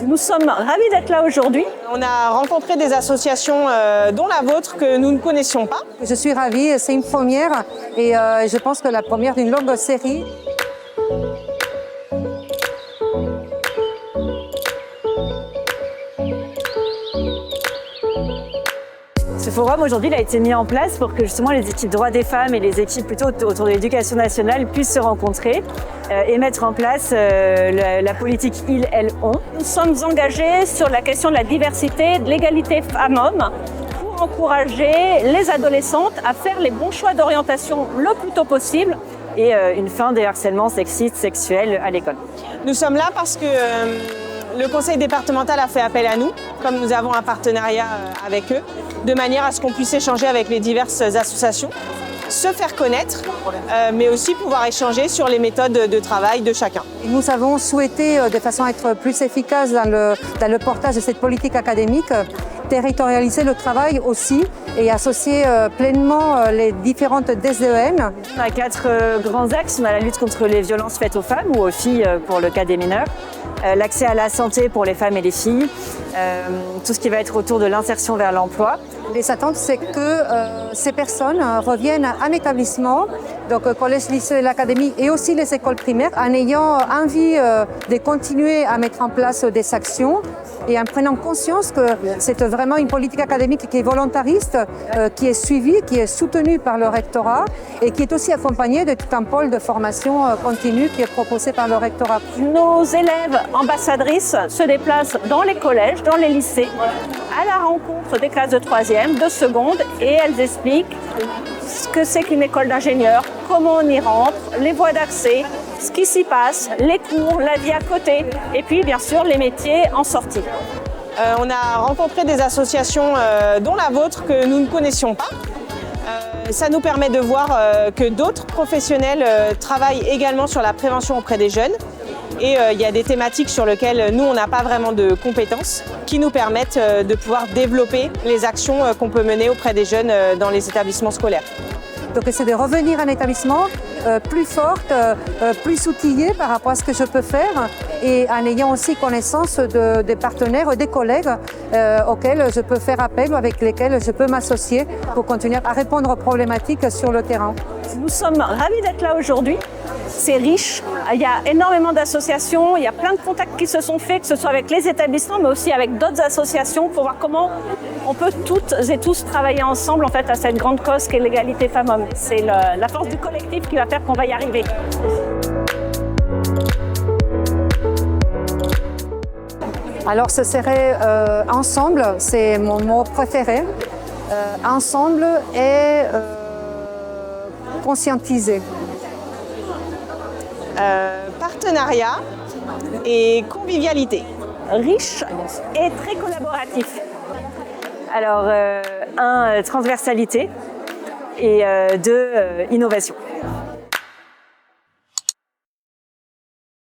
Nous sommes ravis d'être là aujourd'hui. On a rencontré des associations dont la vôtre que nous ne connaissions pas. Je suis ravie, c'est une première et je pense que la première d'une longue série. Ce forum aujourd'hui il a été mis en place pour que justement les équipes droits des femmes et les équipes plutôt autour de l'éducation nationale puissent se rencontrer et mettre en place la politique Ils, Elles, On. Nous sommes engagés sur la question de la diversité, de l'égalité femmes-hommes pour encourager les adolescentes à faire les bons choix d'orientation le plus tôt possible et une fin des harcèlements sexistes, sexuels à l'école. Nous sommes là parce que le conseil départemental a fait appel à nous, comme nous avons un partenariat avec eux, de manière à ce qu'on puisse échanger avec les diverses associations, se faire connaître, mais aussi pouvoir échanger sur les méthodes de travail de chacun. Nous avons souhaité, de façon à être plus efficace dans le portage de cette politique académique, territorialiser le travail aussi et associer pleinement les différentes DSEN. On a 4 grands axes. On a la lutte contre les violences faites aux femmes ou aux filles pour le cas des mineurs, l'accès à la santé pour les femmes et les filles, tout ce qui va être autour de l'insertion vers l'emploi. Les attentes, c'est que ces personnes reviennent en établissement, donc collège, lycée, l'académie et aussi les écoles primaires, en ayant envie de continuer à mettre en place des actions et en prenant conscience que c'est vraiment une politique académique qui est volontariste, qui est suivie, qui est soutenue par le rectorat et qui est aussi accompagnée de tout un pôle de formation continue qui est proposé par le rectorat. Nos élèves ambassadrices se déplacent dans les collèges, dans les lycées, à la rencontre des classes de 3e, de seconde, et elles expliquent ce que c'est qu'une école d'ingénieur, comment on y rentre, les voies d'accès, ce qui s'y passe, les cours, la vie à côté, et puis bien sûr les métiers en sortie. On a rencontré des associations dont la vôtre que nous ne connaissions pas. Ça nous permet de voir que d'autres professionnels travaillent également sur la prévention auprès des jeunes. Et il y a des thématiques sur lesquelles nous, on n'a pas vraiment de compétences qui nous permettent de pouvoir développer les actions qu'on peut mener auprès des jeunes dans les établissements scolaires. Donc c'est de revenir en établissement plus forte, plus outillée par rapport à ce que je peux faire et en ayant aussi connaissance des partenaires, des collègues auxquels je peux faire appel ou avec lesquels je peux m'associer pour continuer à répondre aux problématiques sur le terrain. Nous sommes ravis d'être là aujourd'hui. C'est riche, il y a énormément d'associations, il y a plein de contacts qui se sont faits, que ce soit avec les établissements, mais aussi avec d'autres associations pour voir comment on peut toutes et tous travailler ensemble en fait, à cette grande cause qu'est l'égalité femmes-hommes. C'est la force du collectif qui va faire qu'on va y arriver. Alors ce serait ensemble, c'est mon mot préféré. Ensemble et conscientiser. Partenariat et convivialité. Riche et très collaboratif. Alors, 1, transversalité et 2, innovation.